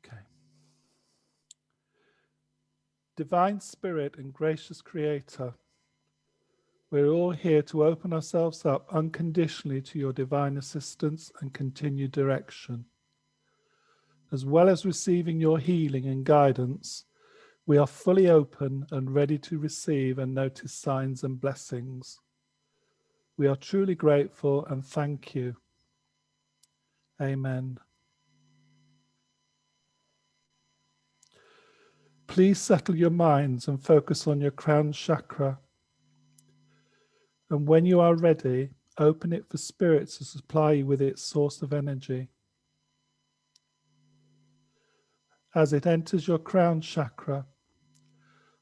Okay. Divine Spirit and gracious Creator, we're all here to open ourselves up unconditionally to your divine assistance and continued direction. As well as receiving your healing and guidance, we are fully open and ready to receive and notice signs and blessings. We are truly grateful and thank you. Amen. Please settle your minds and focus on your crown chakra. And when you are ready, open it for Spirit to supply you with its source of energy. As it enters your crown chakra,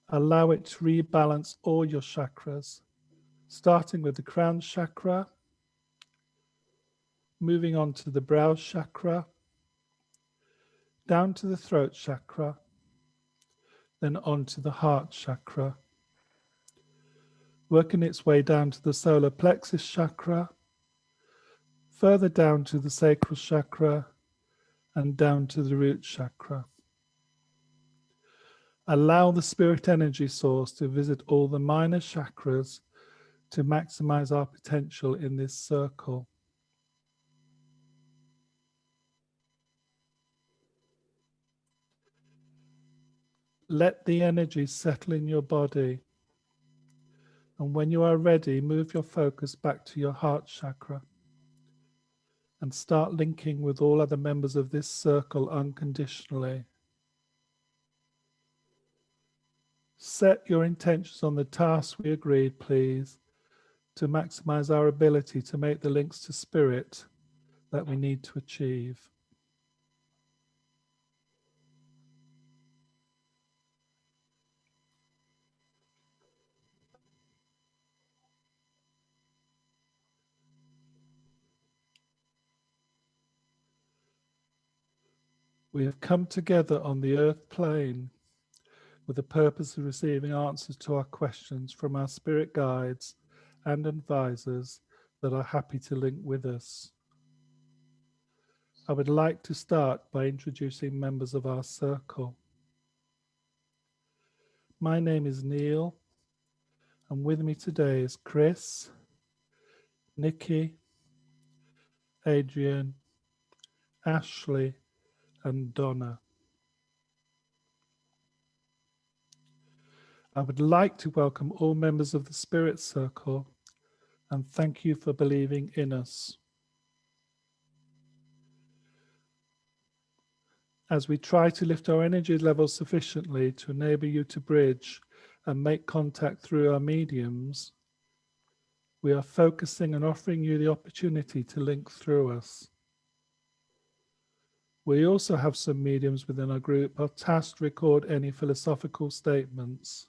allow it to rebalance all your chakras, starting with the crown chakra, moving on to the brow chakra, down to the throat chakra, then on to the heart chakra, working its way down to the solar plexus chakra, further down to the sacral chakra, and down to the root chakra. Allow the spirit energy source to visit all the minor chakras to maximize our potential in this circle. Let the energy settle in your body. And when you are ready, move your focus back to your heart chakra and start linking with all other members of this circle unconditionally. Set your intentions on the task we agreed, please, to maximize our ability to make the links to spirit that we need to achieve. We have come together on the earth plane with the purpose of receiving answers to our questions from our spirit guides and advisors that are happy to link with us. I would like to start by introducing members of our circle. My name is Neil, and with me today is Chris, Nikki, Adrian, Ashley, and Donna. I would like to welcome all members of the Spirit Circle and thank you for believing in us. As we try to lift our energy levels sufficiently to enable you to bridge and make contact through our mediums, we are focusing and offering you the opportunity to link through us. We also have some mediums within our group who are tasked to record any philosophical statements.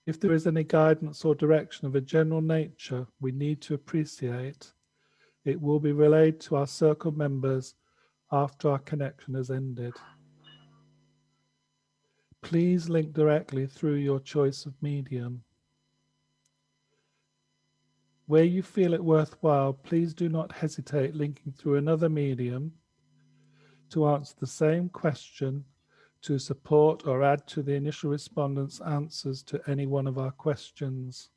If there is any guidance or direction of a general nature we need to appreciate, it will be relayed to our circle members after our connection has ended. Please link directly through your choice of medium. Where you feel it worthwhile, please do not hesitate linking through another medium to answer the same question, to support or add to the initial respondent's answers to any one of our questions.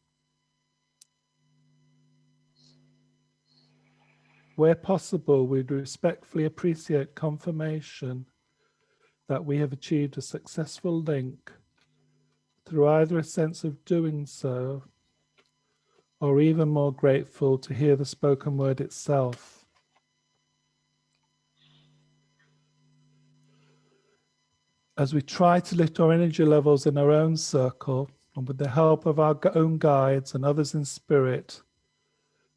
Where possible, we'd respectfully appreciate confirmation that we have achieved a successful link through either a sense of doing so or even more grateful to hear the spoken word itself. As we try to lift our energy levels in our own circle and with the help of our own guides and others in spirit,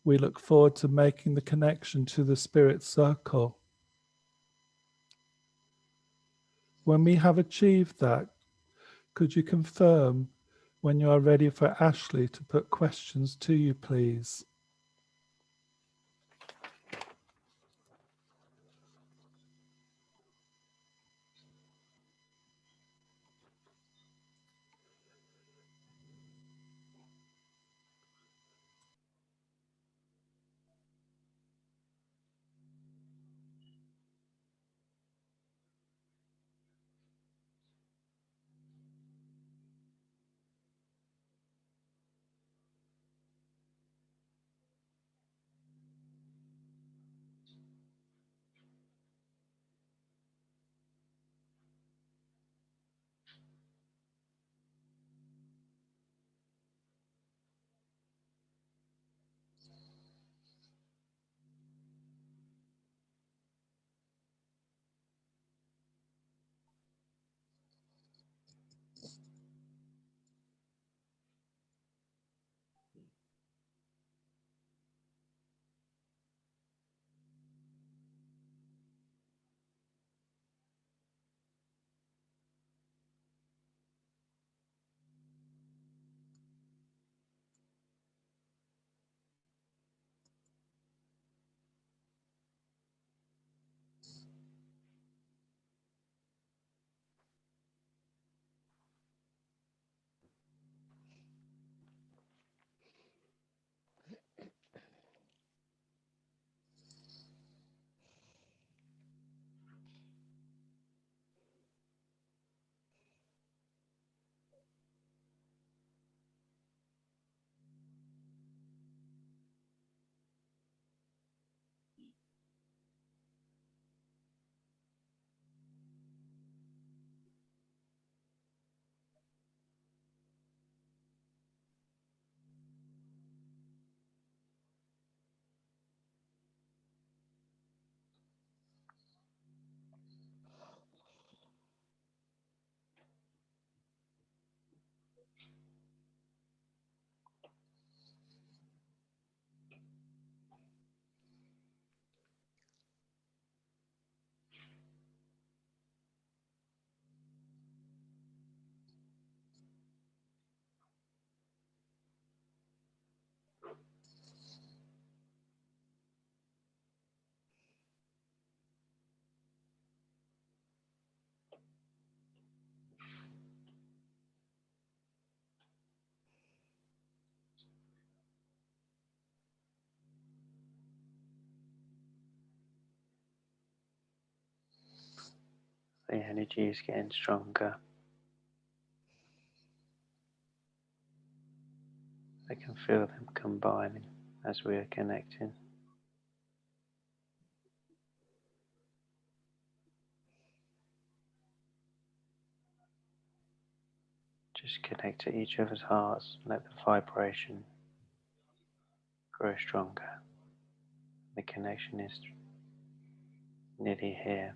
we look forward to making the connection to the spirit circle. When we have achieved that, could you confirm when you are ready for Ashley to put questions to you, please? The energy is getting stronger. I can feel them combining as we are connecting. Just connect to each other's hearts. Let the vibration grow stronger. The connection is nearly here.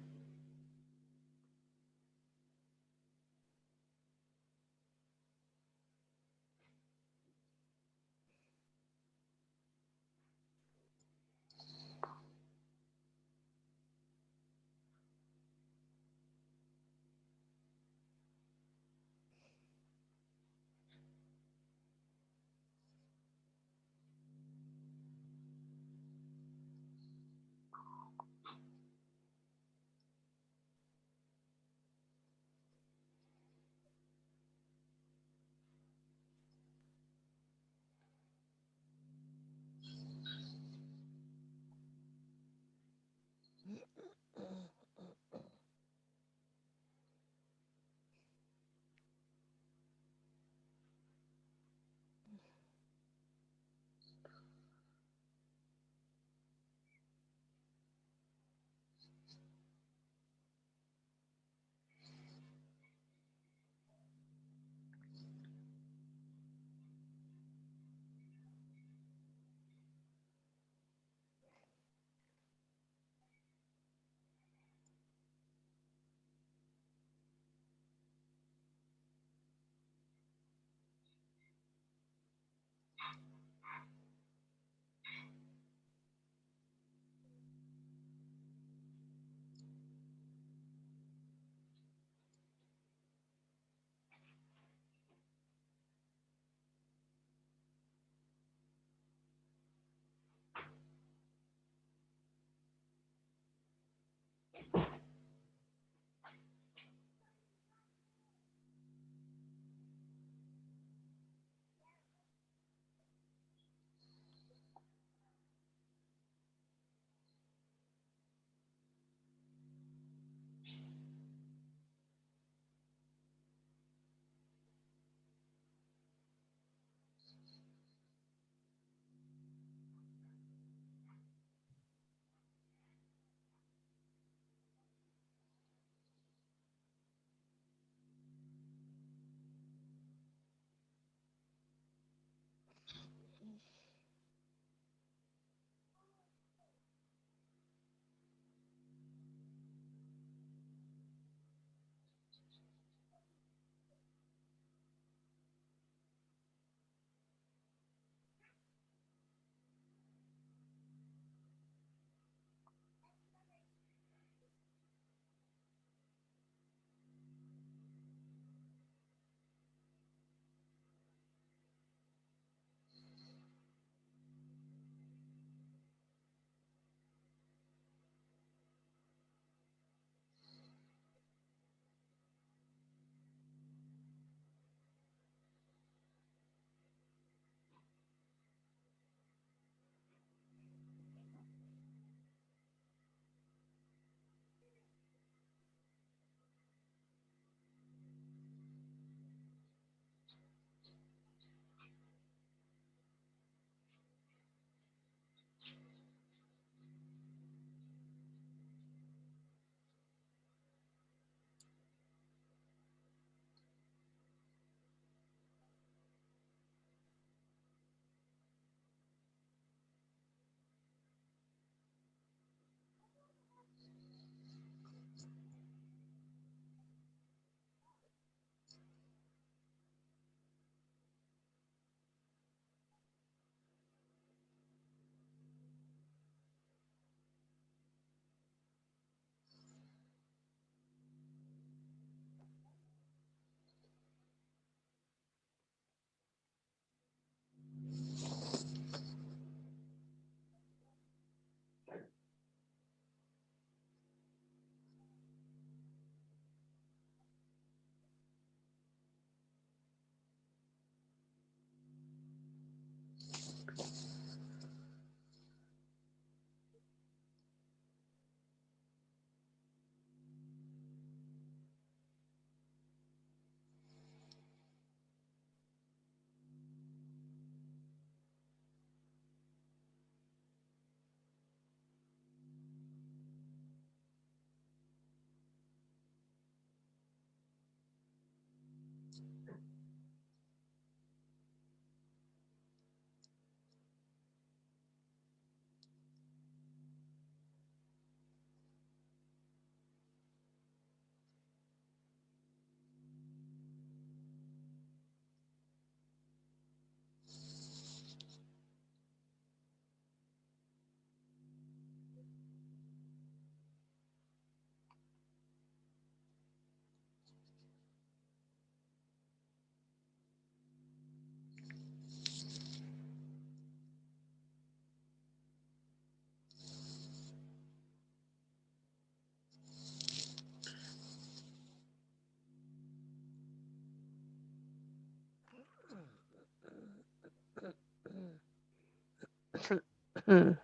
If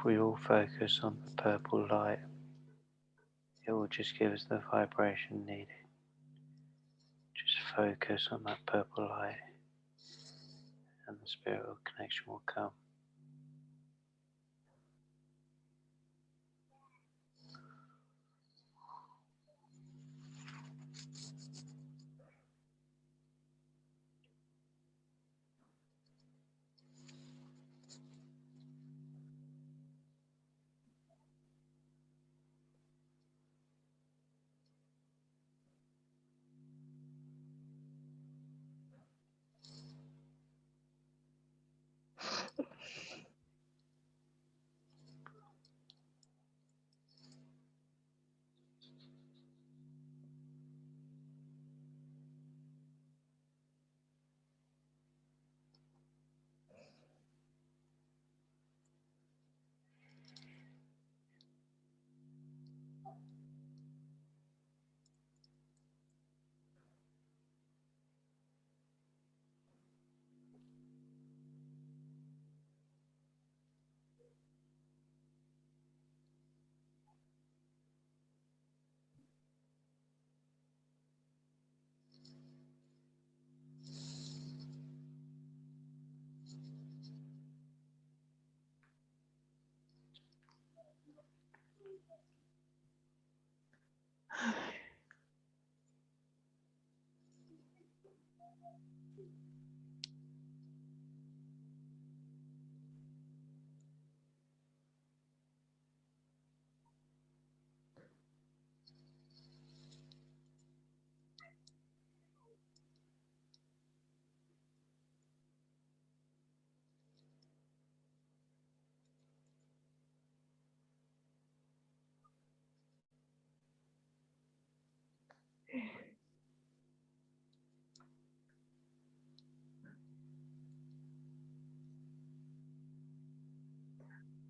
we all focus on the purple light, it will just give us the vibration needed. Just focus on that purple light and the spiritual connection will come.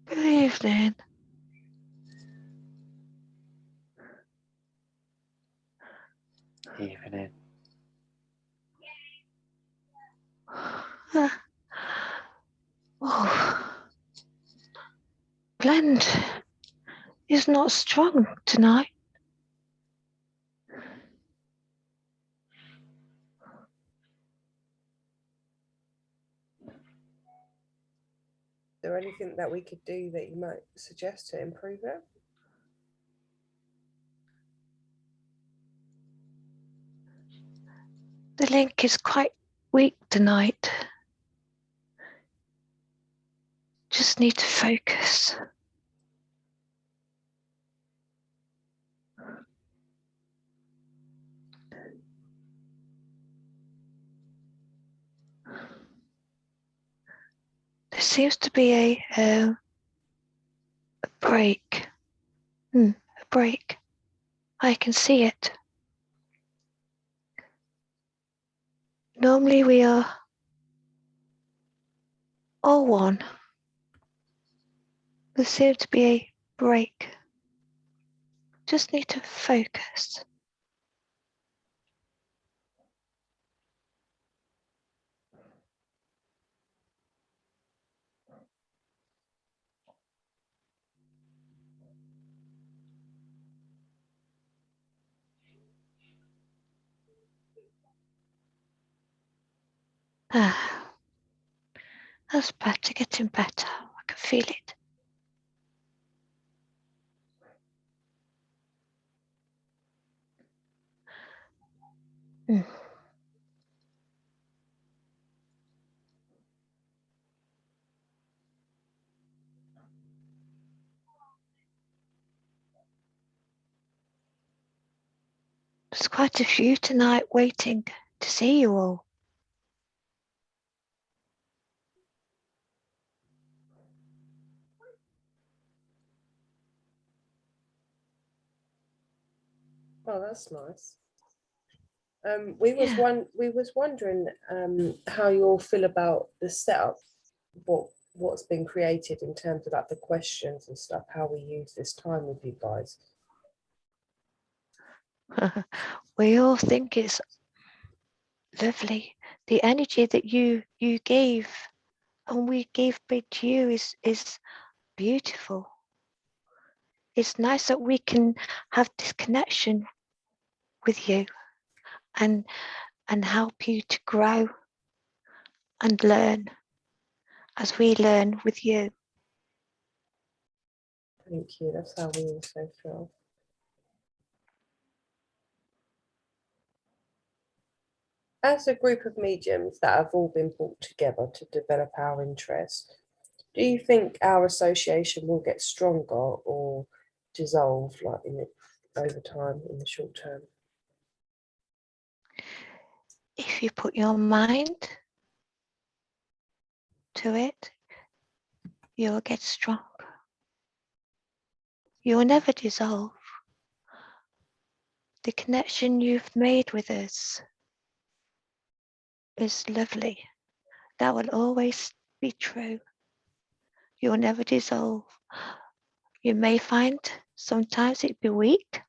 Good evening. Evening. Oh, blend is not strong tonight. Is there anything that we could do that you might suggest to improve it? The link is quite weak tonight. Just need to focus. There seems to be a break. A break. I can see it. Normally we are all one. There seems to be a break. Just need to focus. That's better, getting better. I can feel it. There's quite a few tonight waiting to see you all. Oh, that's nice. We was wondering how you all feel about the setup, what what's been created in terms of like the questions and stuff, how we use this time with you guys. We all think it's lovely. The energy that you gave and we gave back to you is beautiful. It's nice that we can have this connection with you and help you to grow and learn as we learn with you. Thank you. That's how we also feel. As a group of mediums that have all been brought together to develop our interests, do you think our association will get stronger or dissolve like over time in the short term? If you put your mind to it, you'll get strong. You'll never dissolve. The connection you've made with us is lovely. That will always be true. You'll never dissolve. You may find sometimes it'd be weak,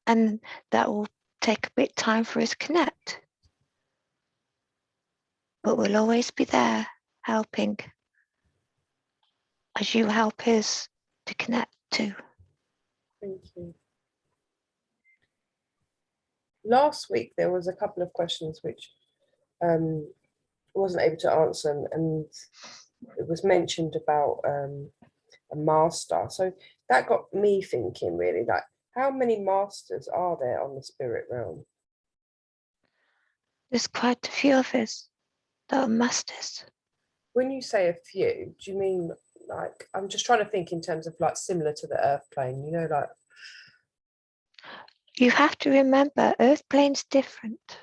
and that will take a bit of time for us to connect. But we'll always be there helping as you help us to connect too. Thank you. Last week there was a couple of questions which wasn't able to answer, and it was mentioned about a master. So that got me thinking really, like, how many masters are there on the spirit realm? There's quite a few of us that are masters. When you say a few, do you mean like, I'm just trying to think in terms of like similar to the earth plane, you know, like. You have to remember, earth plane's different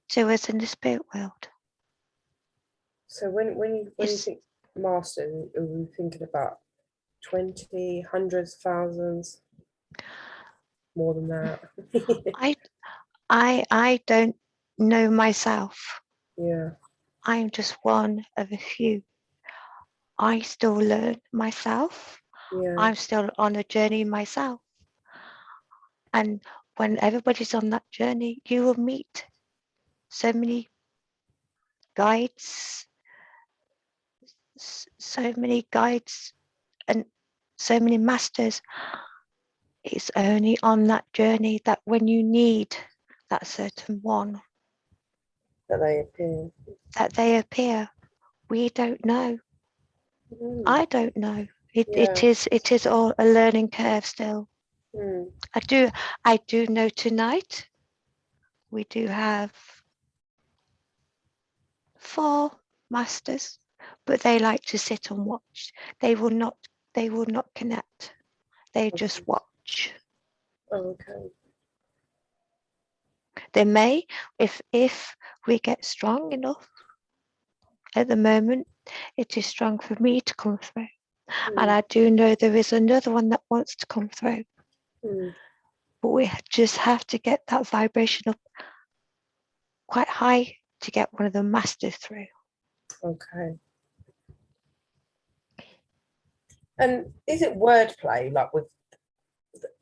to us in the spirit world. So when you think master, are you thinking about 20, hundreds, thousands, more than that? I don't know myself. Yeah. I'm just one of a few. I still learn myself. Yeah. I'm still on a journey myself. And when everybody's on that journey, you will meet so many guides, and so many masters. It's only on that journey that when you need that certain one, That they appear. We don't know. I don't know. Yeah. It is all a learning curve still. Mm. I do know tonight we do have 4 masters, but they like to sit and watch. They will not connect. They just watch. Okay. They may, if we get strong enough. At the moment, it is strong for me to come through. And I do know there is another one that wants to come through. But we just have to get that vibration up quite high to get one of the masters through. Okay. And is it wordplay, like with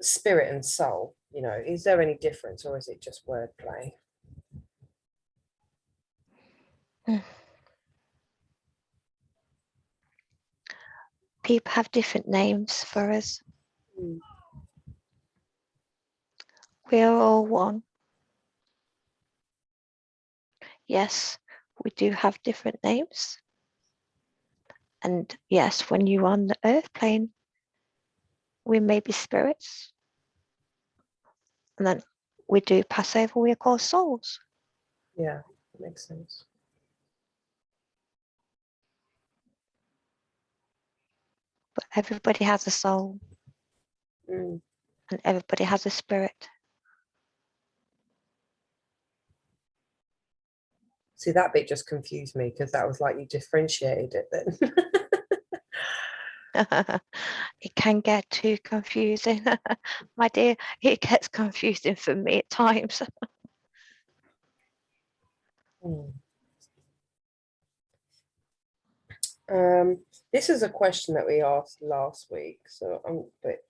spirit and soul? You know, is there any difference, or is it just wordplay? People have different names for us. We're all one. Yes, we do have different names. And yes, when you're on the earth plane, we may be spirits. And then we do pass over, we're called souls. Yeah, that makes sense. But everybody has a soul. And everybody has a spirit. See, that bit just confused me, because that was like you differentiated it then. It can get too confusing. My dear, it gets confusing for me at times. This is a question that we asked last week, so but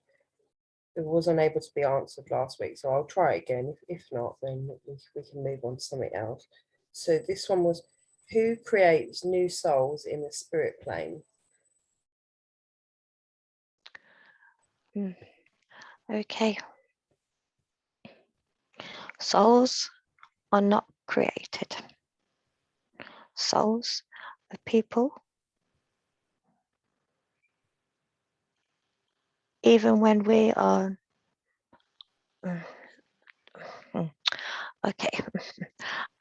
it was unable to be answered last week. So I'll try it again. If not, then we can move on to something else. So this one was, who creates new souls in the spirit plane? Okay. Souls are not created. Souls are people. Even when we are, okay,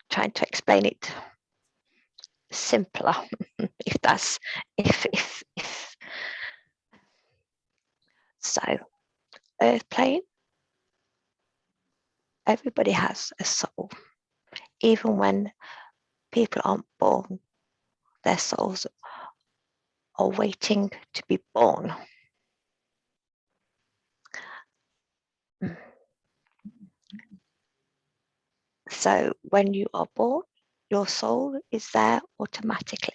trying to explain it simpler, if so, earth plane, everybody has a soul. Even when people aren't born, their souls are waiting to be born. So when you are born, your soul is there automatically,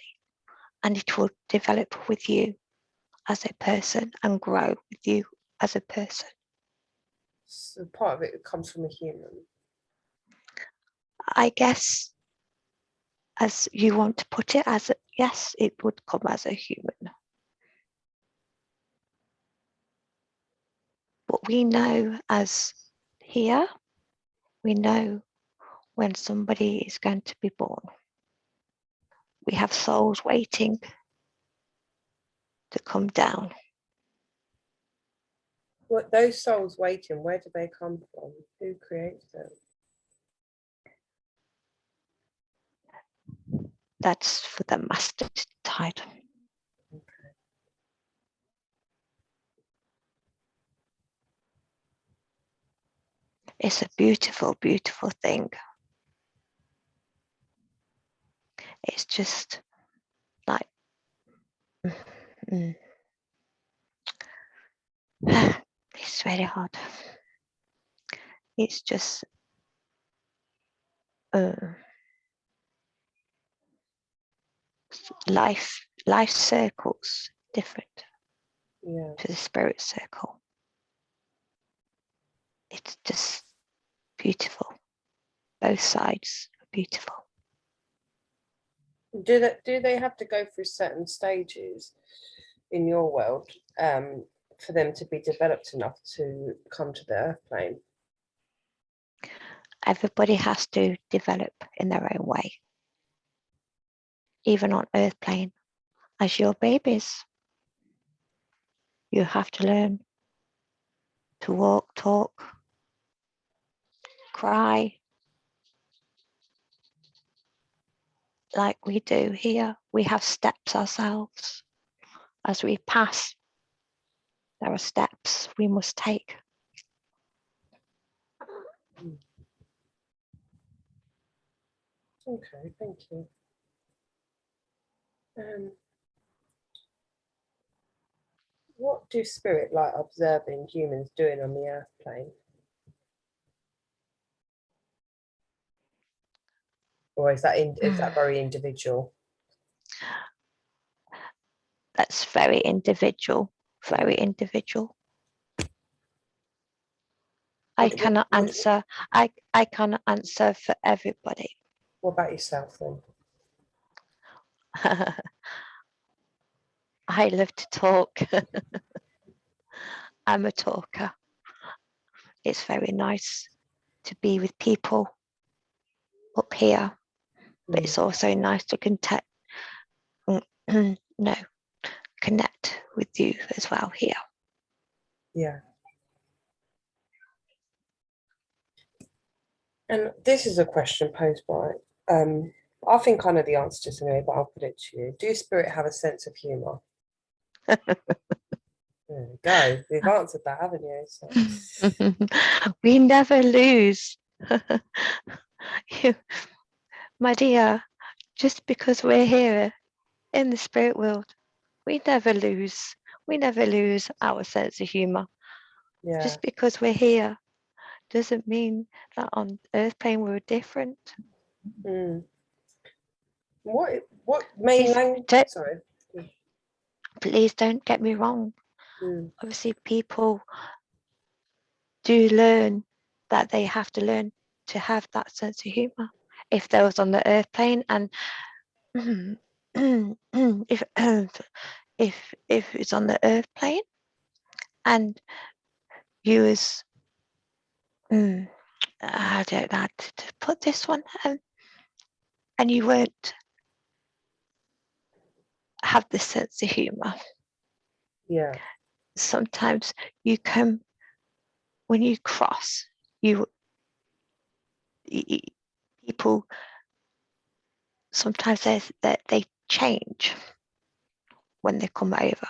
and it will develop with you as a person and grow with you as a person. So part of it comes from a human. I guess, as you want to put it, as a, yes, it would come as a human. But we know, as here, we know when somebody is going to be born. We have souls waiting to come down. What those souls waiting, where do they come from? Who creates them? That's for the master to decide. Okay. It's a beautiful, beautiful thing. It's just like, it's very hard. It's just life circles different to the spirit circle. It's just beautiful. Both sides are beautiful. Do they have to go through certain stages in your world for them to be developed enough to come to the earth plane? Everybody has to develop in their own way. Even on earth plane, as your babies, you have to learn to walk, talk, cry, like we do here. We have steps ourselves. As we pass, there are steps we must take. Okay, thank you. What do spirit like observing humans doing on the earth plane? Or is that very individual? That's very individual, very individual. I cannot answer for everybody. What about yourself then? I love to talk. I'm a talker. It's very nice to be with people up here, but it's also nice to connect with you as well here. Yeah. And this is a question posed by, I think I know the answer to this anyway, but I'll put it to you. Do spirit have a sense of humour? There we go. We've answered that, haven't you? So. We never lose. My dear, just because we're here in the spirit world, we never lose. We never lose our sense of humour. Yeah. Just because we're here doesn't mean that on earth plane we're different. What main language? Sorry. please don't get me wrong. Mm. Obviously, people do learn that they have to learn to have that sense of humor. If they was on the earth plane, and if it's on the earth plane and you was I don't know how to put this one, and you won't have the sense of humor. Yeah. Sometimes you come, when you cross, you people sometimes they change when they come over.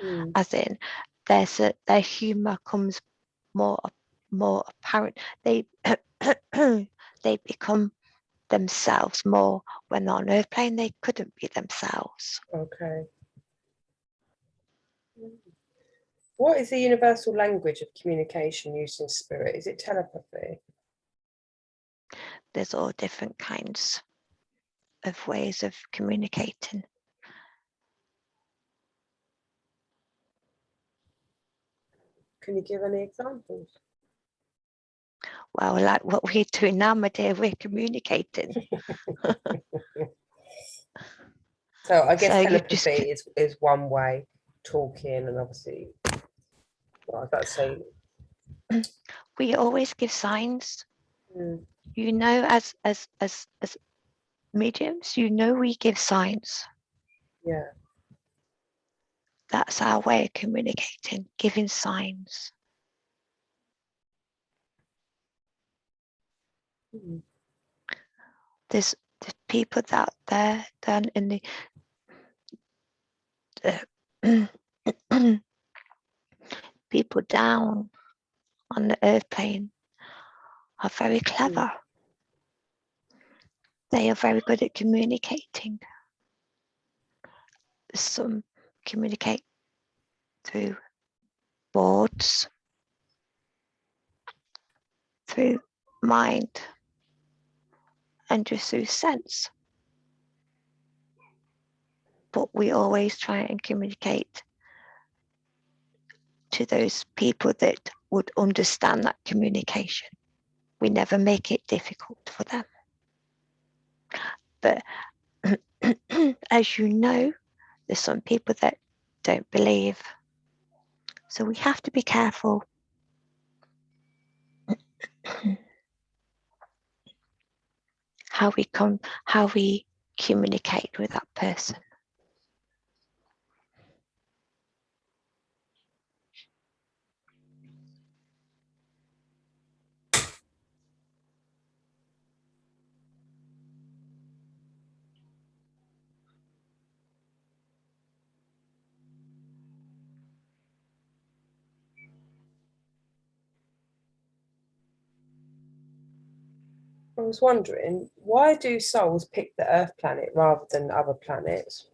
Mm. As in, their humor comes more apparent. They they become themselves more. When they're on earth plane, they couldn't be themselves. Okay. What is the universal language of communication used in spirit? Is it telepathy? There's all different kinds of ways of communicating. Can you give any examples? Well, like what we're doing now, my dear, we're communicating. So I guess So telepathy is one way, talking, and obviously, well, I was about to say, we always give signs. mm, You know, as mediums, you know, we give signs. yeah. That's our way of communicating, giving signs. Mm. There's people that they're done in the people down on the earth plane are very clever. They are very good at communicating. Some communicate through words, through mind, and just through sense. But we always try and communicate to those people that would understand that communication. We never make it difficult for them. But as you know, there's some people that don't believe. So we have to be careful. how we communicate with that person. I was wondering, why do souls pick the Earth planet rather than other planets?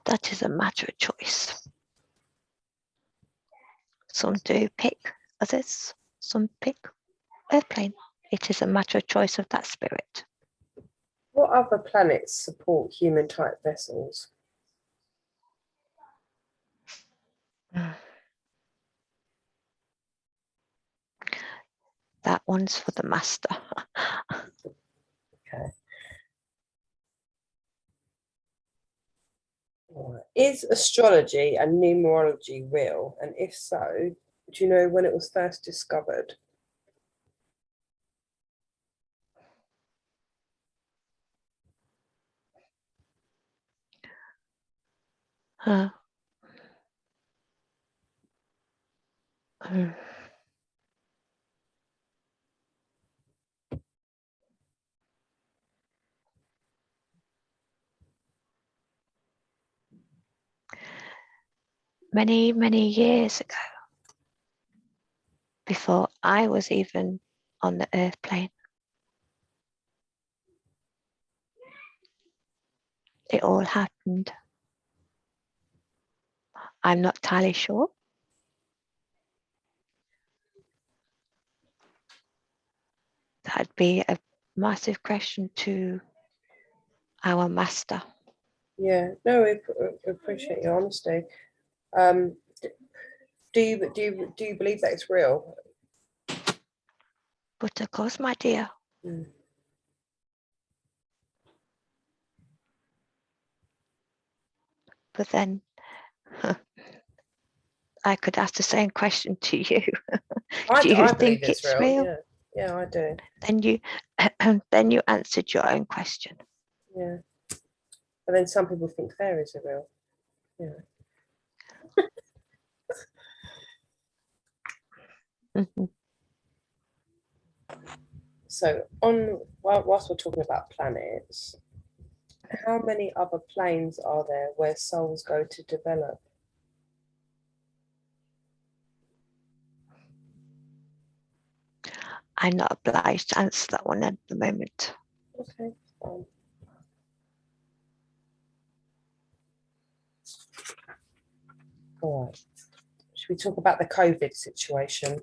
That is a matter of choice. Some do pick others, some pick airplane. It is a matter of choice of that spirit. What other planets support human-type vessels? That one's for the master. Okay. Right. Is astrology and numerology real? And if so, do you know when it was first discovered? Many, many years ago, before I was even on the earth plane. It all happened. I'm not entirely sure. That'd be a massive question to our master. Yeah, no, we appreciate your honesty. Do you believe that it's real? But of course, my dear, Mm. but then I could ask the same question to you. Do you I believe think it's it's real. real? Yeah, I do. Then you answered your own question. Yeah, but then some people think fairies are real. Yeah. Mhm. So whilst we're talking about planets, how many other planes are there where souls go to develop? I'm not obliged to answer that one at the moment. Okay, fine. All right. Should we talk about the COVID situation?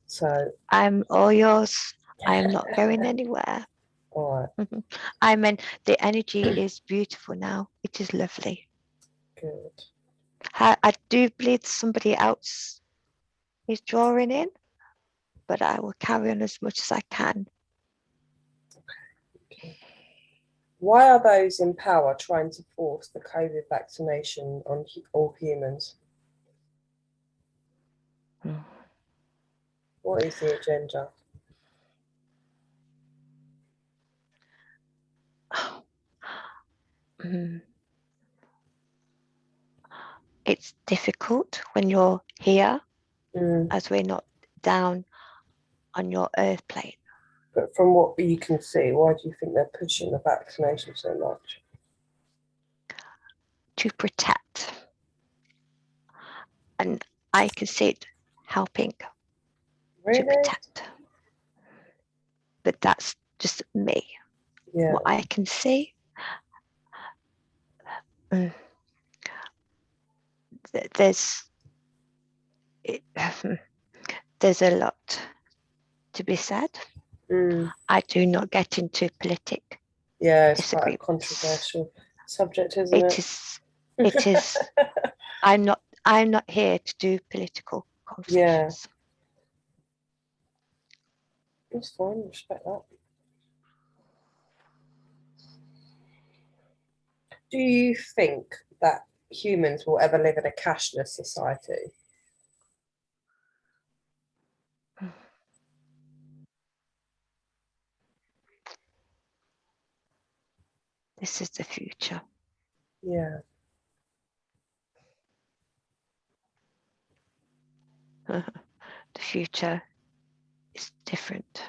So, I'm all yours. I am not going anywhere. all right, I mean, the energy is beautiful now. It is lovely. good. I do believe somebody else is drawing in, but I will carry on as much as I can. Okay. Why are those in power trying to force the COVID vaccination on all humans? What is the agenda? It's difficult when you're here, Mm. as we're not down on your earth plane. But from what you can see, why do you think they're pushing the vaccination so much? To protect. And I can see it helping to Really? protect. But that's just me. Yeah. What I can see, there's a lot to be said. Mm. I do not get into politics. Yeah, it's quite a controversial subject, isn't it? It is. I'm not here to do political conversations. Yeah. It's fine, respect that. Do you think that humans will ever live in a cashless society? This is the future. Yeah. The future is different.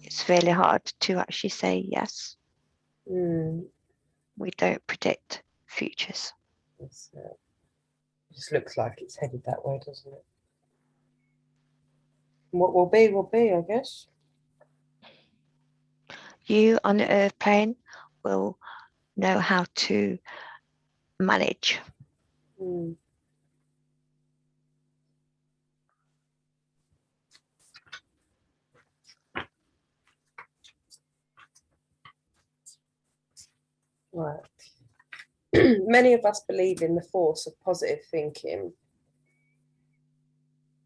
It's really hard to actually say yes. Mm. We don't predict futures. It just looks like it's headed that way, doesn't it? And what will be, I guess. You on the earth plane will know how to manage. Mm. Right. Many of us believe in the force of positive thinking.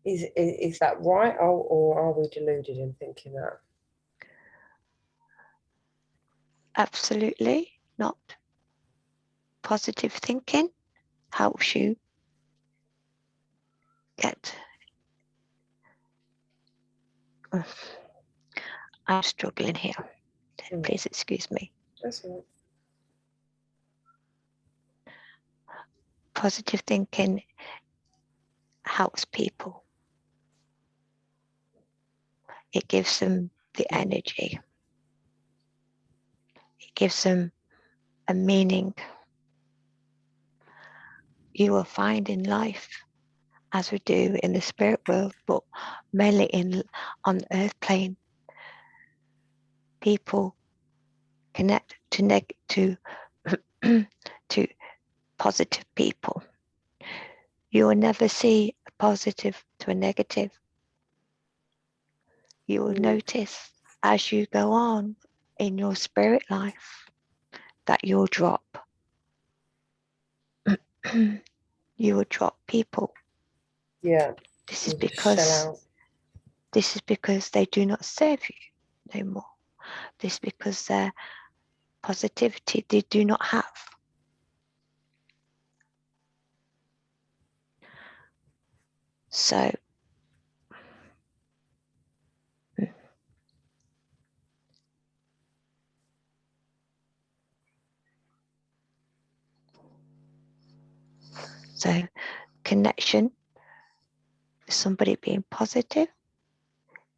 Is that right, or are we deluded in thinking that? Absolutely not. Positive thinking helps you get. I'm struggling here. Please excuse me. That's right. Positive thinking helps people. It gives them the energy. It gives them a meaning. You will find in life, as we do in the spirit world, but mainly on the earth plane, people connect to to positive people. You will never see a positive to a negative. You will notice as you go on in your spirit life that you'll drop. You will drop people. Yeah. This is You just shell because out. they do not serve you no more. This is because their positivity they do not have. So connection, somebody being positive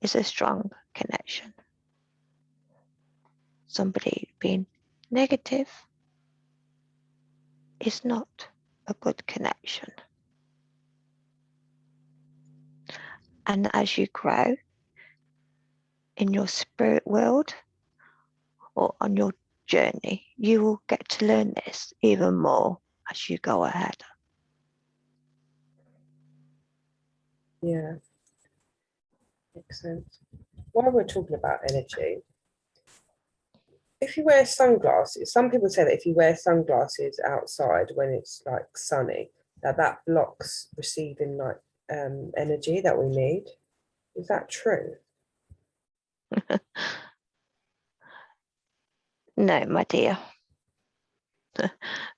is a strong connection. Somebody being negative is not a good connection. And as you grow in your spirit world or on your journey, you will get to learn this even more as you go ahead. Yeah. Makes sense. While we're talking about energy, if you wear sunglasses, some people say that if you wear sunglasses outside when it's like sunny, that blocks receiving like energy that we need. Is that true? No, my dear.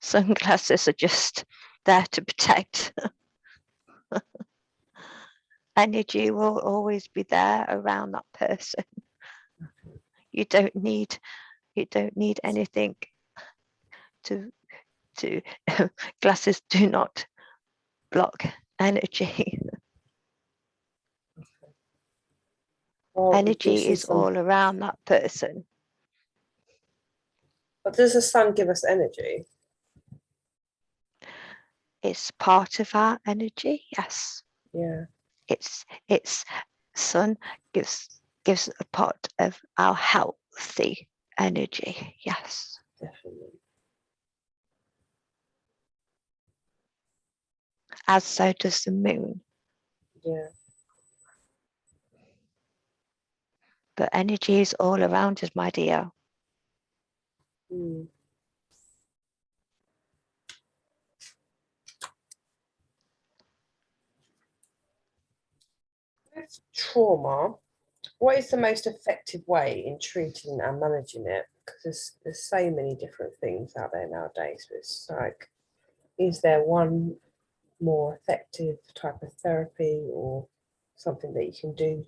Sunglasses are just there to protect. Energy will always be there around that person. You don't need anything to glasses do not block energy. Well, Energy is all around that person. But does the sun give us energy? It's part of our energy, yes. Yeah. It's sun gives a part of our healthy energy, yes. Definitely. As so does the moon. Yeah. But energy is all around us, my dear. Mm. With trauma, what is the most effective way in treating and managing it? Because there's so many different things out there nowadays. It's like, is there one more effective type of therapy or something that you can do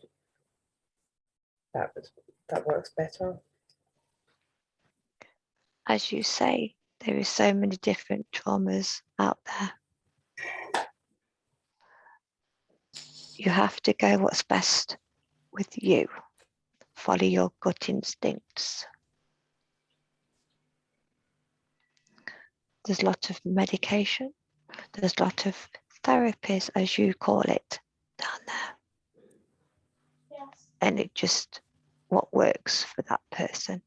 that works better? As you say, there is so many different traumas out there. You have to go what's best with you. Follow your gut instincts. There's a lot of medication. There's a lot of therapies, as you call it, down there. Yes. And it just what works for that person.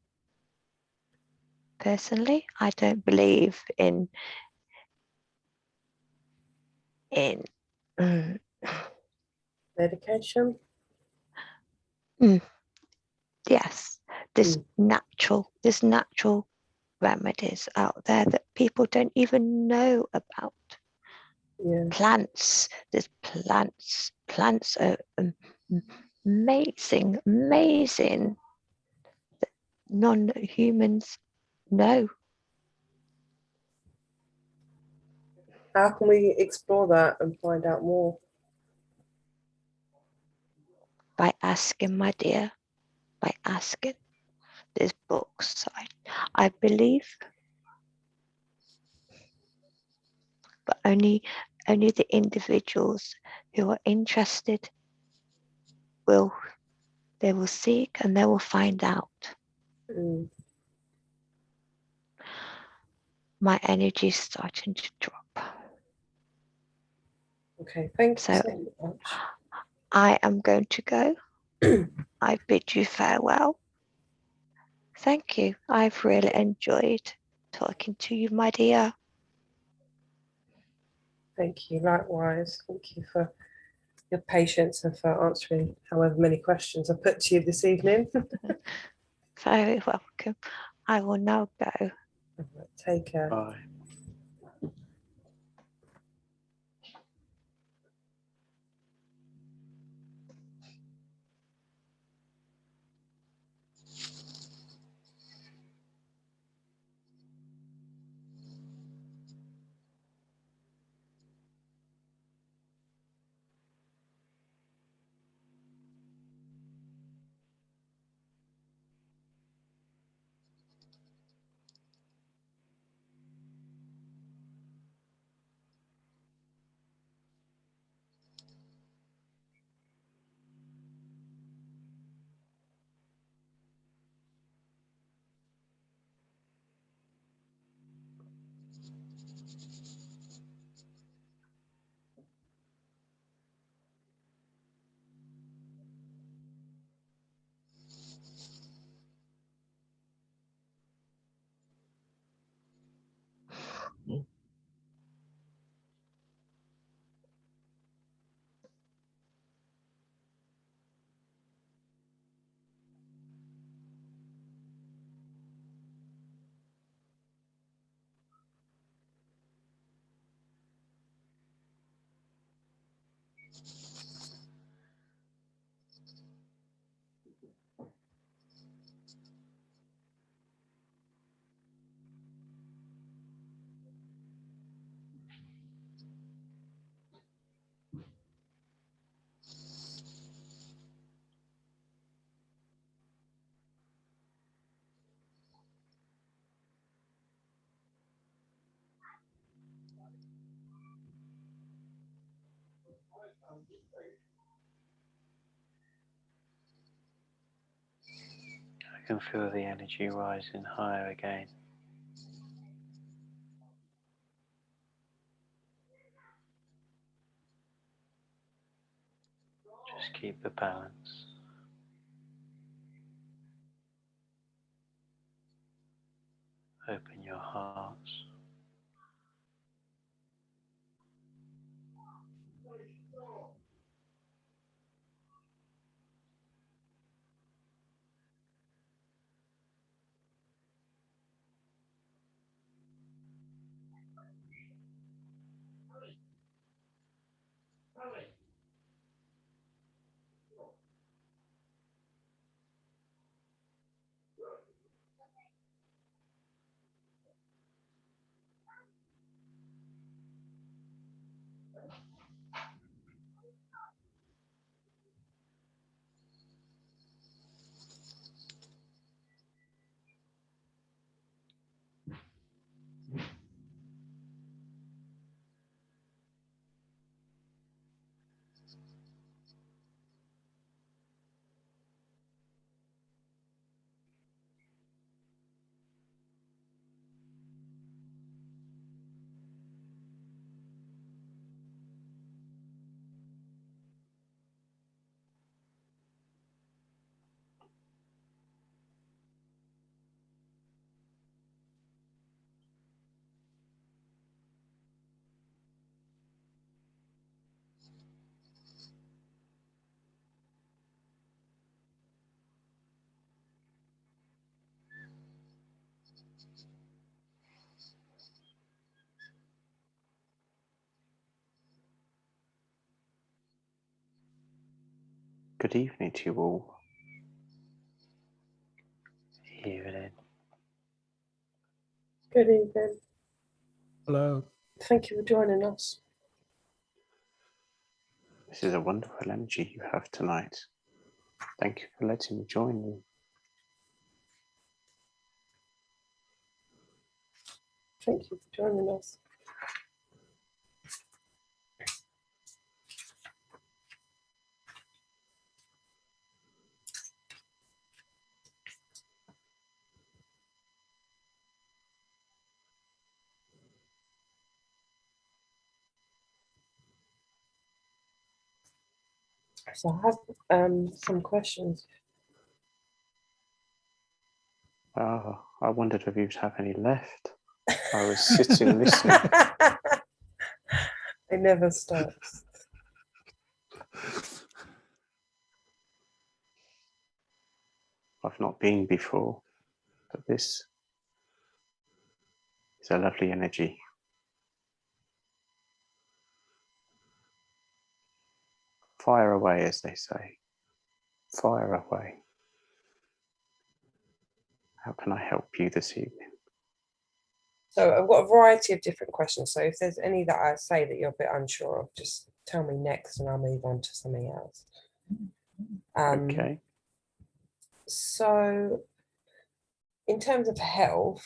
Personally, I don't believe in Medication? Yes, there's natural remedies out there that people don't even know about. Yeah. Plants, there's plants. Plants are amazing that non-humans know. How can we explore that and find out more? By asking, my dear, by asking. There's books, I believe, but only the individuals who are interested will seek and they will find out. My energy is starting to drop. Okay, thank you so much. I am going to go. I bid you farewell. Thank you. I've really enjoyed talking to you, my dear. Thank you. Likewise. Thank you for your patience and for answering however many questions I put to you this evening. Very welcome. I will now go. Take care. Bye. I can feel the energy rising higher again. Just keep the balance. Open your hearts. Good evening to you all. Evening. Good evening. Hello. Thank you for joining us. This is a wonderful energy you have tonight. Thank you for letting me join you. Thank you for joining us. So I have some questions. I wondered if you'd have any left. I was sitting listening. It never stops. I've not been before, but this is a lovely energy. Fire away, as they say. Fire away. How can I help you this evening? So I've got a variety of different questions. So if there's any that I say that you're a bit unsure of, just tell me next and I'll move on to something else. Okay. So in terms of health,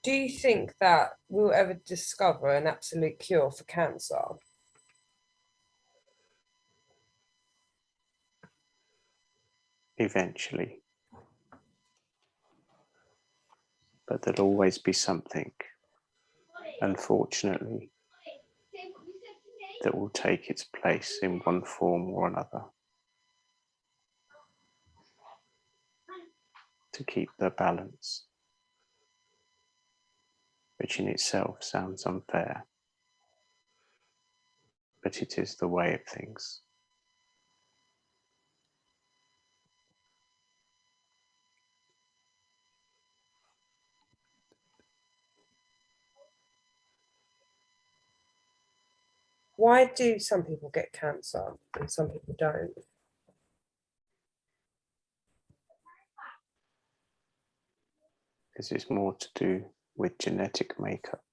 do you think that we'll ever discover an absolute cure for cancer? Eventually. But there'll always be something, unfortunately, that will take its place in one form or another to keep the balance, which in itself sounds unfair, but it is the way of things. Why do some people get cancer and some people don't? Because it's more to do with genetic makeup.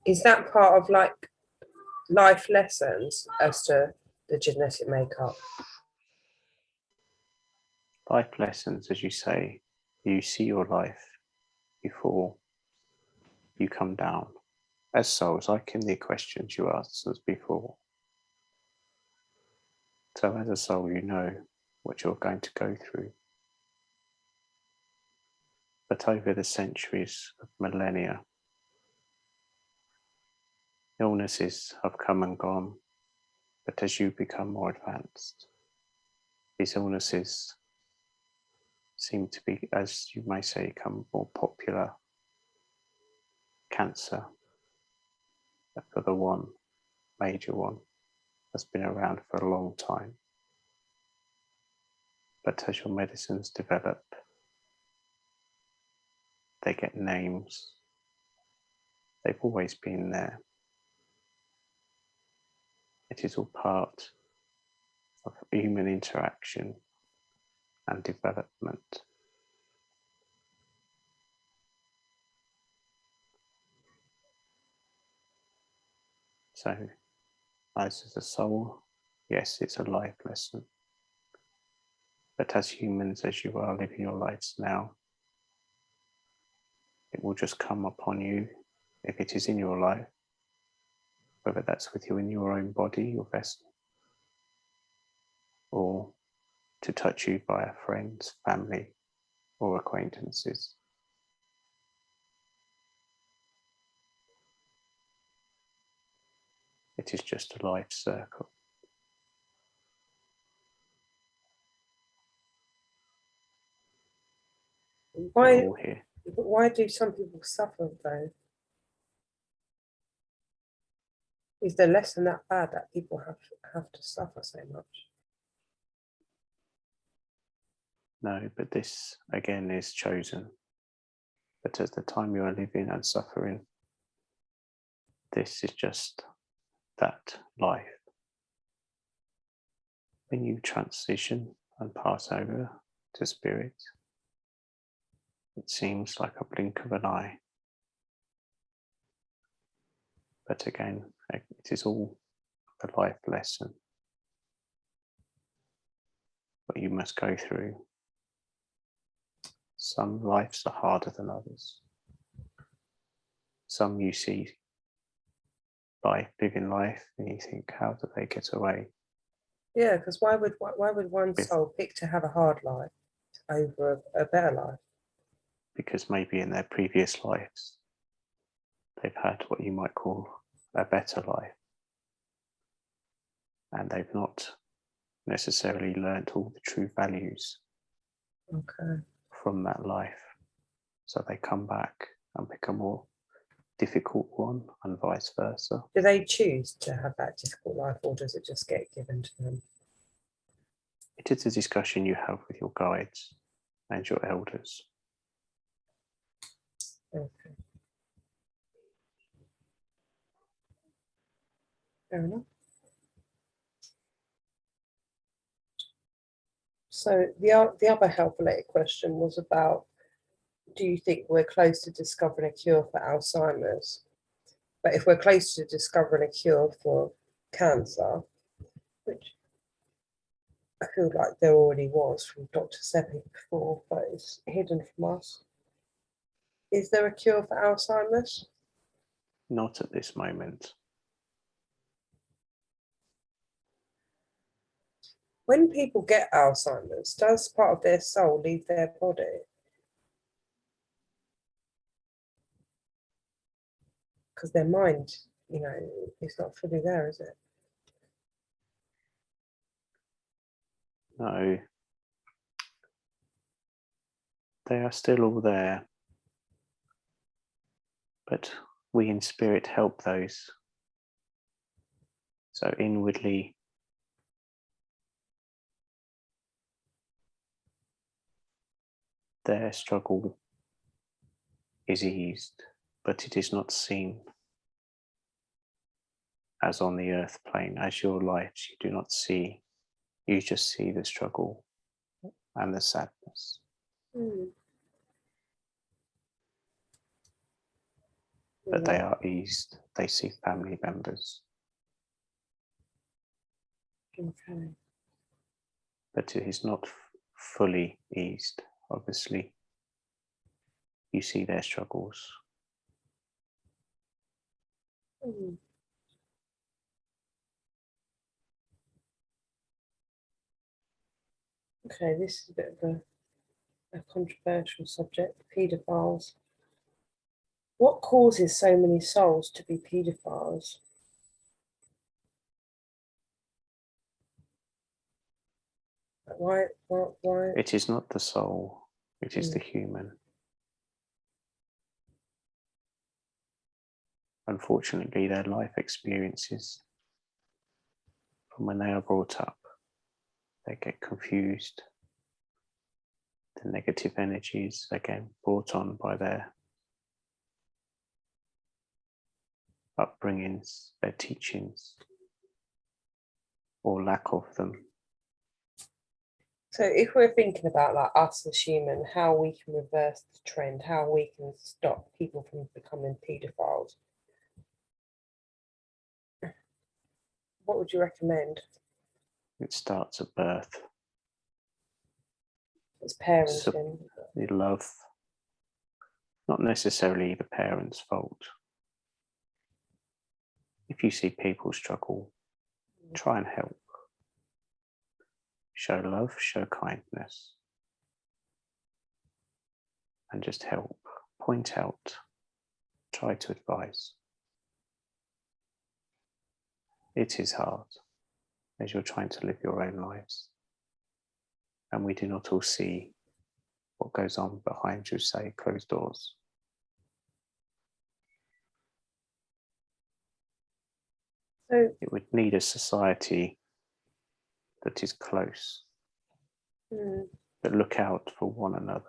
Is that part of like life lessons as to the genetic makeup? Life lessons, as you say, you see your life before you come down as souls, like in the questions you asked us before. So as a soul, you know what you're going to go through. But over the centuries of millennia, illnesses have come and gone. But as you become more advanced, these illnesses seem to be, as you may say, become more popular. Cancer, for the one, major one, has been around for a long time. But as your medicines develop, they get names. They've always been there. It is all part of human interaction and development. So, as a soul, yes, it's a life lesson. But as humans, as you are living your lives now, it will just come upon you if it is in your life, whether that's with you in your own body, your vessel, or to touch you via friends, family, or acquaintances. It is just a life circle. We're all here. Why do some people suffer though? Is the lesson that bad that people have to suffer so much? No, but this again is chosen. But at the time you are living and suffering, this is just that life. When you transition and pass over to spirit, it seems like a blink of an eye. But again, it is all a life lesson. What you must go through. Some lives are harder than others. Some you see living life and you think, how do they get away? Yeah, because why would one soul pick to have a hard life over a better life? Because maybe in their previous lives, they've had what you might call a better life, and they've not necessarily learnt all the true values Okay. from that life. So they come back and pick a more difficult one, and vice versa. Do they choose to have that difficult life, or does it just get given to them? It is a discussion you have with your guides and your elders. Okay. Fair enough. So the other health-related question was about, do you think we're close to discovering a cure for Alzheimer's? But if we're close to discovering a cure for cancer, which I feel like there already was from Dr. Seppi before, but it's hidden from us. Is there a cure for Alzheimer's? Not at this moment. When people get Alzheimer's, does part of their soul leave their body? Because their mind, is not fully there, is it? No. They are still all there. But we in spirit help those. So inwardly, their struggle is eased, but it is not seen as on the earth plane. As your light, you do not see, you just see the struggle and the sadness. But they are eased. They see family members. Okay. But it is not fully eased, obviously. You see their struggles. Okay, this is a bit of a controversial subject, paedophiles. What causes so many souls to be paedophiles? Why? It is not the soul, it is the human. Unfortunately, their life experiences from when they are brought up, they get confused. The negative energies, again, brought on by their upbringings, their teachings, or lack of them. So if we're thinking about like us as human, how we can reverse the trend, how we can stop people from becoming paedophiles, what would you recommend? It starts at birth. It's parenting. The love, not necessarily the parents' fault. If you see people struggle, try and help. Show love, show kindness. And just help, point out, try to advise. It is hard as you're trying to live your own lives. And we do not all see what goes on behind you, say, closed doors. So it would need a society that is close, that look out for one another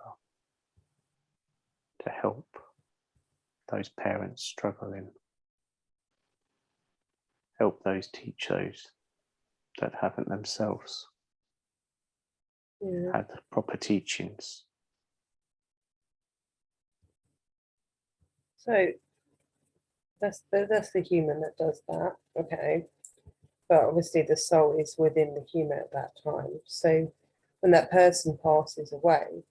to help those parents struggling, help those teach those that haven't themselves had proper teachings. So that's the human that does that, okay. But obviously the soul is within the human at that time. So when that person passes away,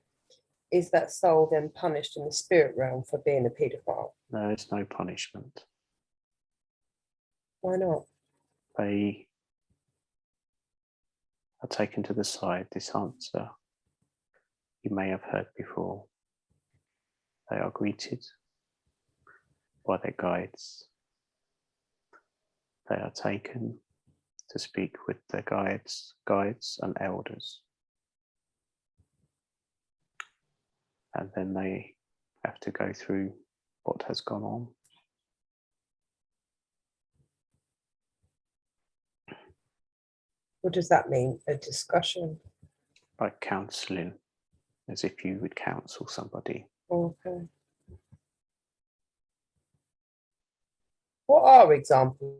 is that soul then punished in the spirit realm for being a paedophile? There is no punishment. Why not? They are taken to the side. This answer you may have heard before. They are greeted by their guides. they are taken to speak with their guides and elders. And then they have to go through what has gone on. What does that mean? A discussion? Like counselling, as if you would counsel somebody. Okay. What are examples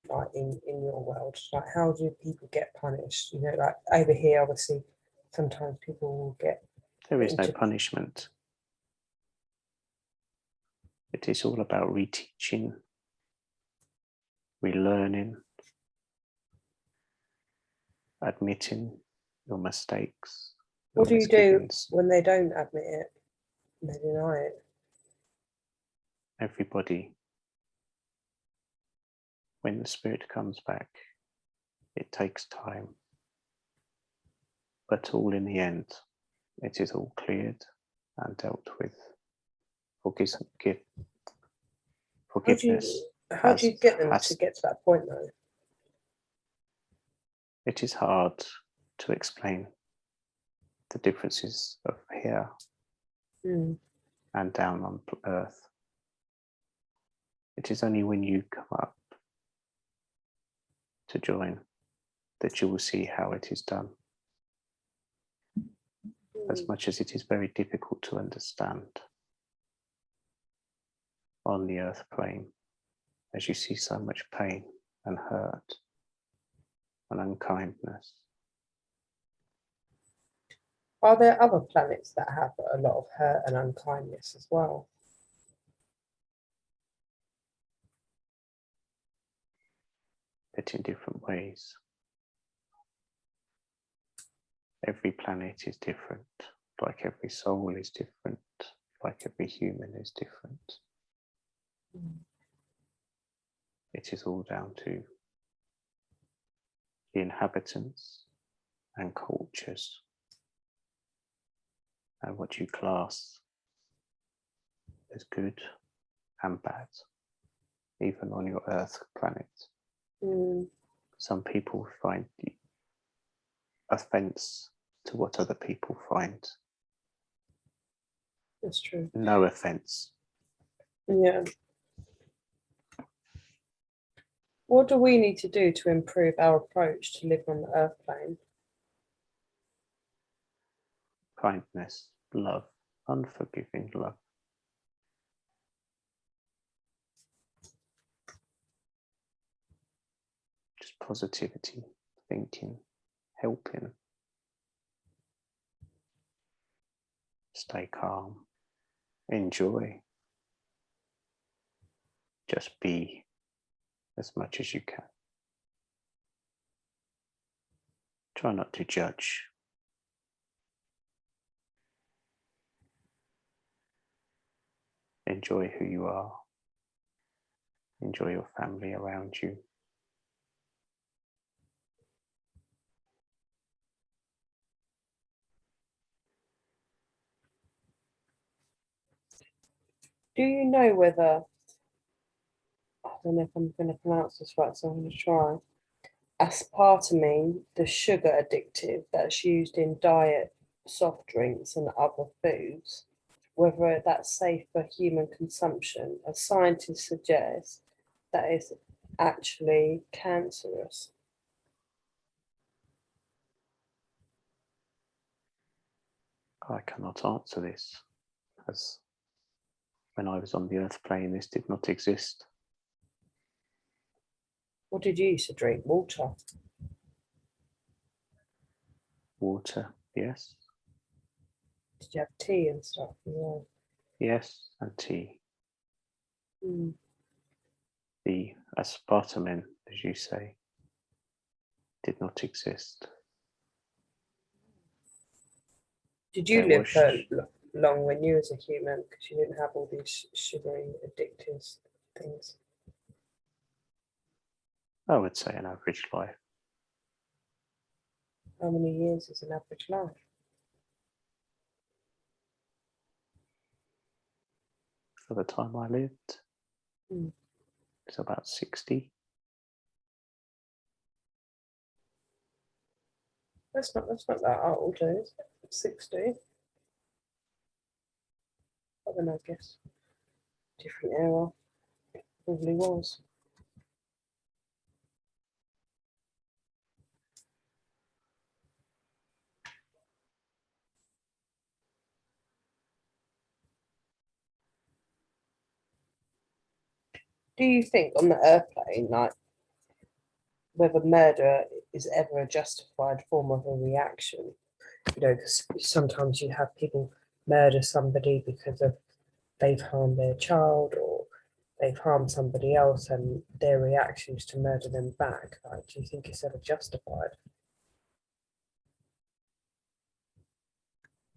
like in your world? Like how do people get punished? You know, like over here, obviously, sometimes people will get. There is no punishment. It is all about reteaching, relearning, admitting your mistakes. What do you do when they don't admit it? And they deny it? Everybody, when the spirit comes back, it takes time. But all in the end, it is all cleared and dealt with. Forgiveness. How do you get them to get to that point though? It is hard to explain the differences of here and down on earth. It is only when you come up to join that you will see how it is done. As much as it is very difficult to understand on the earth plane, as you see so much pain and hurt and unkindness. Are there other planets that have a lot of hurt and unkindness as well? But in different ways. Every planet is different, like every soul is different, like every human is different. It is all down to the inhabitants and cultures and what you class as good and bad, even on your Earth planet. Some people find offense to what other people find. That's true. No offense. Yeah. What do we need to do to improve our approach to living on the earth plane? Kindness, love, unforgiving love. Just positivity, thinking, helping. Stay calm, enjoy. Just be as much as you can. Try not to judge. Enjoy who you are. Enjoy your family around you. Do you know whether, I don't know if I'm going to pronounce this right, so I'm going to try. Aspartame, the sugar addictive that's used in diet, soft drinks and other foods, whether that's safe for human consumption, as scientists suggest that is actually cancerous. I cannot answer this, as when I was on the earth plane, this did not exist. What did you used to drink? Water? Water, yes. Did you have tea and stuff? Yeah. Yes, and tea. The aspartame, as you say, did not exist. Did you live for long when you was a human, because you didn't have all these sugary addictive things? I would say an average life. How many years is an average life? For the time I lived, it's about 60. That's not that old, is it? 60. I don't know, I guess. Different era. Probably was. Do you think on the airplane, like, whether murder is ever a justified form of a reaction? You know, because sometimes you have people murder somebody because of they've harmed their child or they've harmed somebody else, and their reaction is to murder them back. Like, do you think it's ever justified?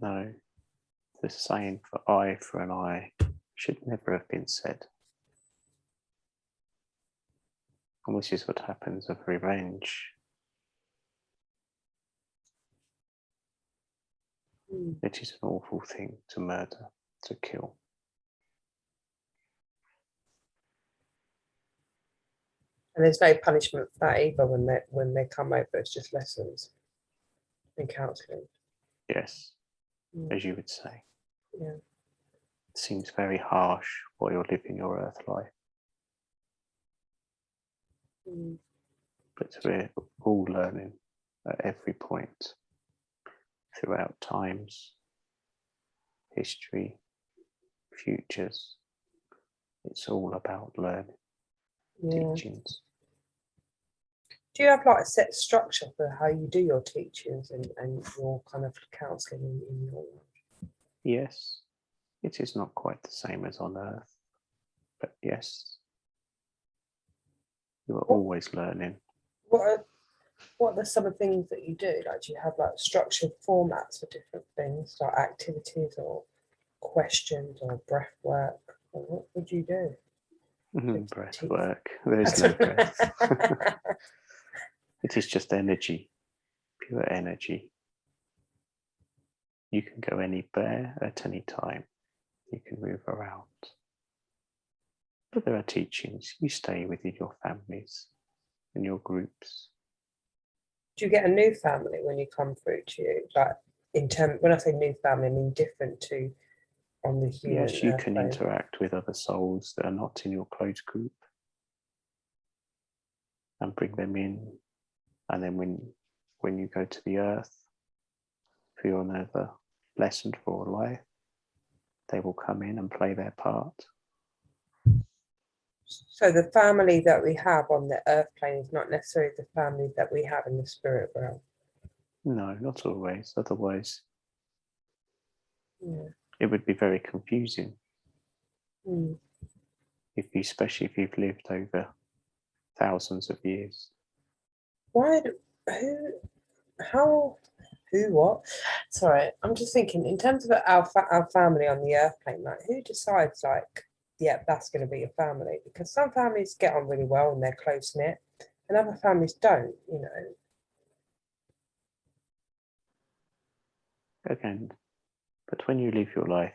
No, the saying for eye for an eye should never have been said. And this is what happens with revenge. It is an awful thing to murder, to kill. And there's no punishment for that either when they come over. It's just lessons and counselling. Yes, as you would say. Yeah. It seems very harsh while you're living your earth life. But we're all learning at every point, throughout times, history, futures. It's all about learning, teachings. Do you have like a set structure for how you do your teachings and your kind of counselling in your life? Yes, it is not quite the same as on earth, but yes, you are always learning. What are some of the things that you do? Like, do you have like structured formats for different things, like activities or questions or breath work? Or what would you do? Breath work. There is no breath. It is just energy, pure energy. You can go anywhere at any time. You can move around. But there are teachings. You stay within your families and your groups. Do you get a new family when you come through to you? Like, when I say new family, I mean different to on the human. Yes, you can interact with other souls that are not in your closed group and bring them in. And then when you go to the earth for your another lesson for life, they will come in and play their part. So the family that we have on the earth plane is not necessarily the family that we have in the spirit realm. No, not always. Otherwise, it would be very confusing. Especially if you've lived over thousands of years. What? Sorry, I'm just thinking in terms of our family on the earth plane. Like, who decides? Like, yeah, that's going to be a family, because some families get on really well and they're close knit, and other families don't. You know. Again, but when you live your life,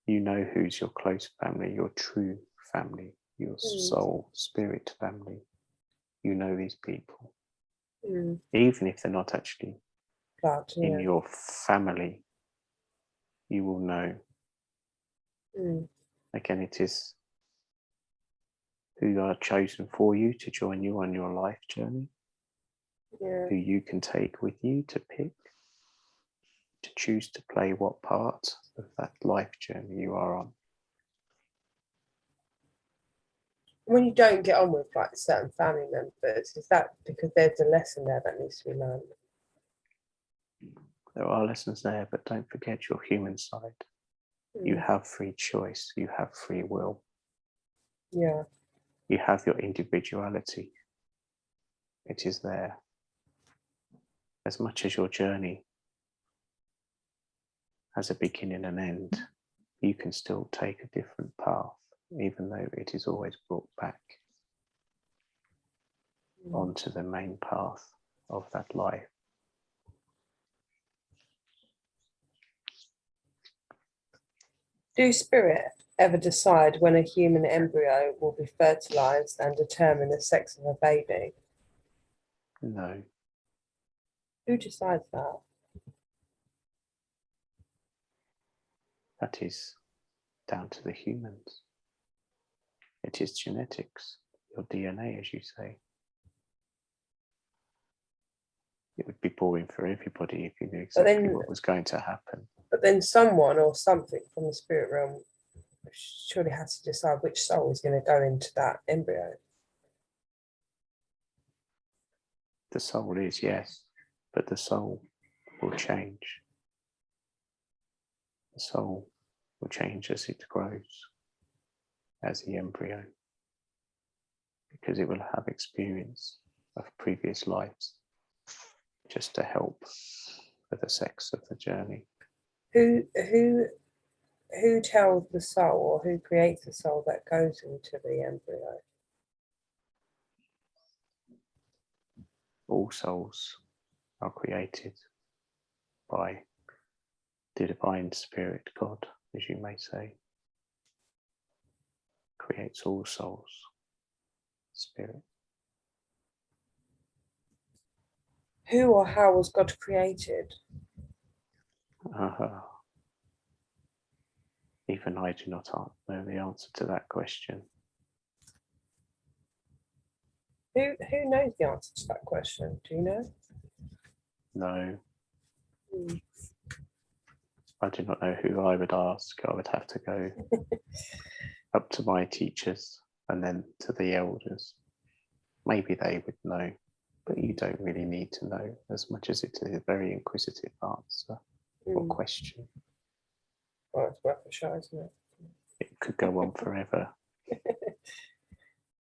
you know who's your close family, your true family, your soul, spirit family. You know these people. Even if they're not actually in your family, you will know. Again, it is who are chosen for you to join you on your life journey, who you can take with you to pick, to choose to play what part of that life journey you are on. When you don't get on with like certain family members, is that because there's a lesson there that needs to be learned? There are lessons there, but don't forget your human side. You have free choice. You have free will. Yeah. You have your individuality. It is there. As much as your journey has a beginning and end, you can still take a different path, even though it is always brought back onto the main path of that life. Do spirit ever decide when a human embryo will be fertilized and determine the sex of a baby? No. Who decides that? That is down to the humans. It is genetics, your DNA, as you say. It would be boring for everybody if you knew exactly what was going to happen. But then someone or something from the spirit realm surely has to decide which soul is going to go into that embryo. The soul is, yes, but the soul will change. The soul will change as it grows, as the embryo, because it will have experience of previous lives just to help with the sex of the journey. Who tells the soul, or who creates the soul that goes into the embryo? All souls are created by the divine spirit, God, as you may say, creates all souls, spirit. Who or how was God created? Even I do not know the answer to that question. Who knows the answer to that question? Do you know? No. I do not know who I would ask. I would have to go up to my teachers and then to the elders. Maybe they would know, but you don't really need to know as much as it is a very inquisitive answer or question. Well, it's worth a shot, isn't it? It could go on forever.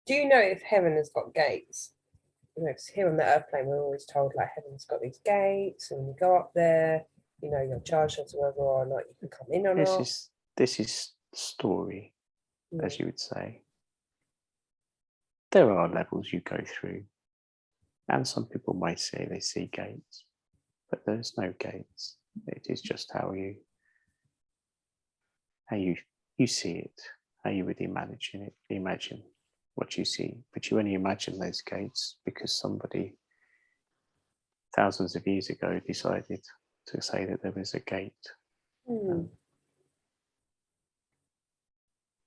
Do you know if heaven has got gates? You know, 'cause here on the earth plane, we're always told like heaven's got these gates, and when you go up there, you know, you're judged as to whether or not you can come in or not. This is story, as you would say. There are levels you go through, and some people might say they see gates, but there's no gates. It is just how you see it, how you would imagine what you see. But you only imagine those gates because somebody thousands of years ago decided to say that there was a gate.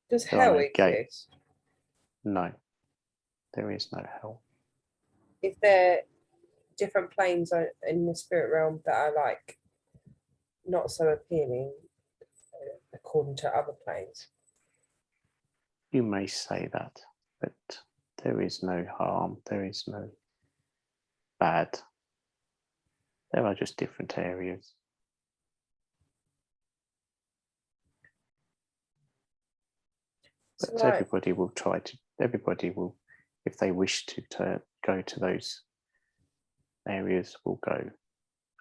Does hell exist? No, there is no hell. Is there different planes in the spirit realm that are like not so appealing according to other planes? You may say that, but there is no harm, there is no bad. There are just different areas. But everybody will, if they wish to go to those areas, will go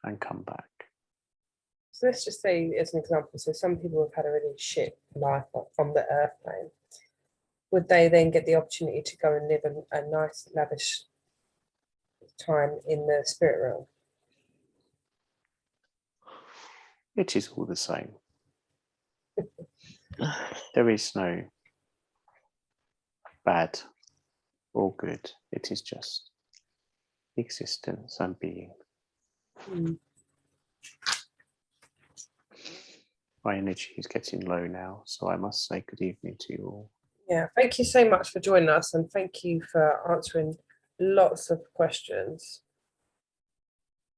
and come back. So let's just say, as an example, so some people have had a really shit life from the earth plane. Would they then get the opportunity to go and live a nice, lavish time in the spirit realm? It is all the same. There is no bad or good. It is just existence and being. My energy is getting low now, so I must say good evening to you all. Yeah, thank you so much for joining us, and thank you for answering lots of questions.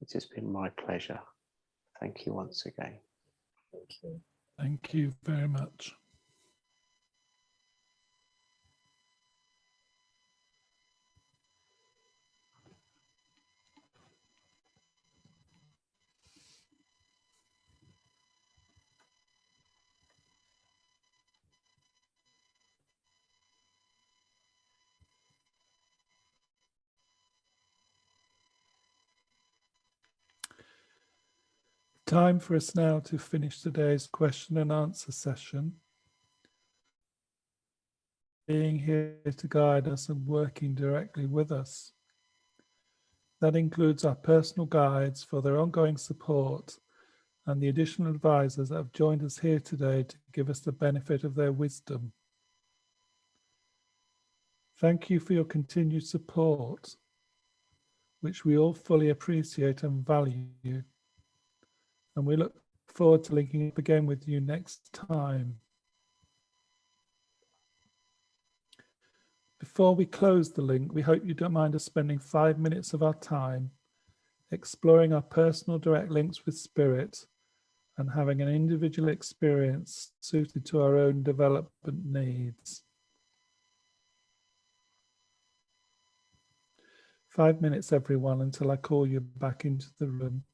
It has been my pleasure. Thank you once again. Thank you. Thank you very much. Time for us now to finish today's question and answer session. Being here to guide us and working directly with us. That includes our personal guides for their ongoing support and the additional advisors that have joined us here today to give us the benefit of their wisdom. Thank you for your continued support. which we all fully appreciate and value. And we look forward to linking up again with you next time. Before we close the link, we hope you don't mind us spending 5 minutes of our time exploring our personal direct links with Spirit and having an individual experience suited to our own development needs. 5 minutes, everyone, until I call you back into the room.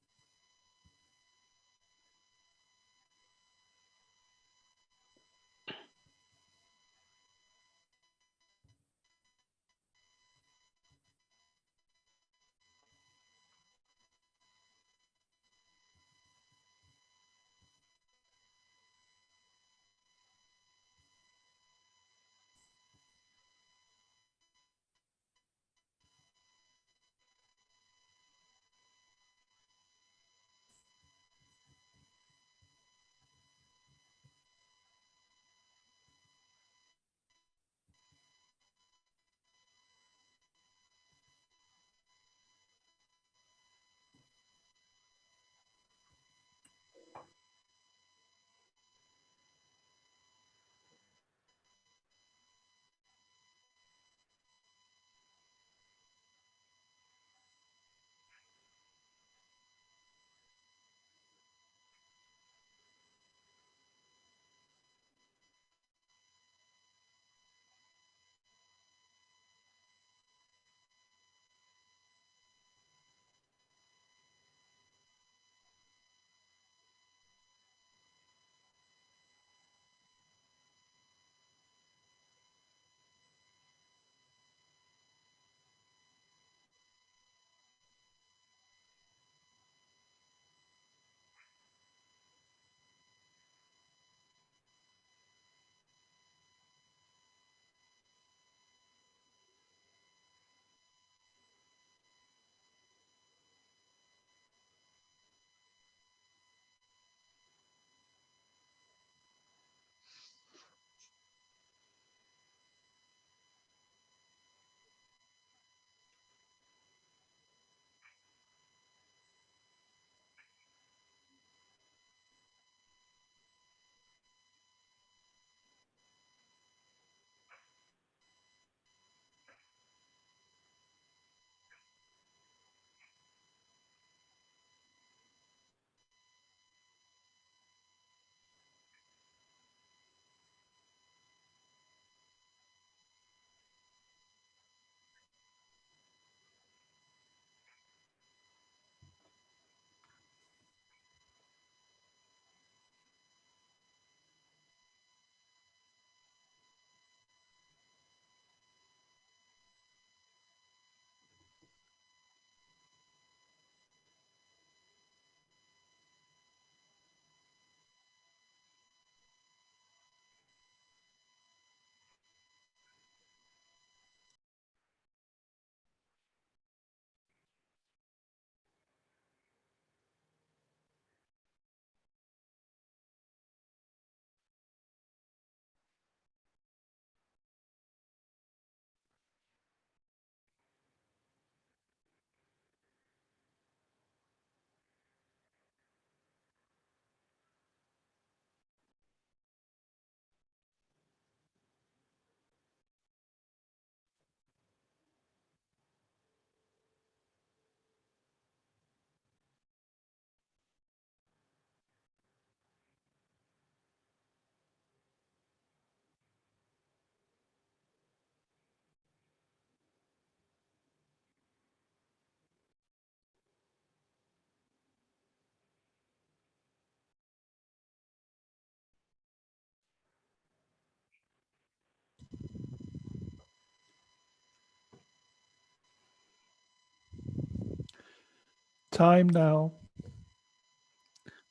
Time now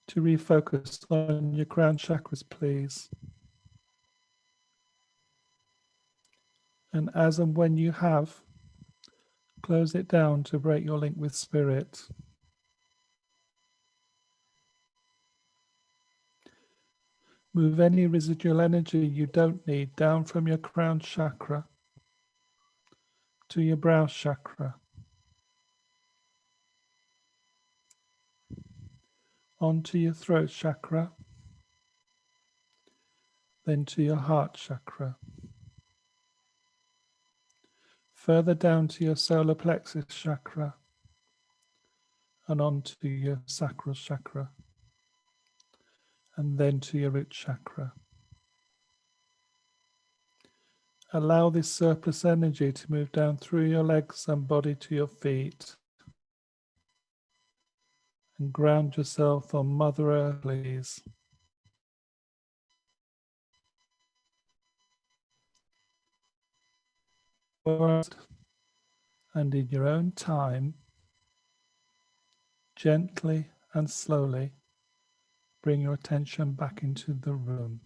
to refocus on your crown chakras, please. And as and when you have, close it down to break your link with Spirit. Move any residual energy you don't need down from your crown chakra to your brow chakra. onto your throat chakra, then to your heart chakra, further down to your solar plexus chakra, and onto your sacral chakra, and then to your root chakra. Allow this surplus energy to move down through your legs and body to your feet. And ground yourself on Mother Earth, please. And in your own time, gently and slowly, bring your attention back into the room.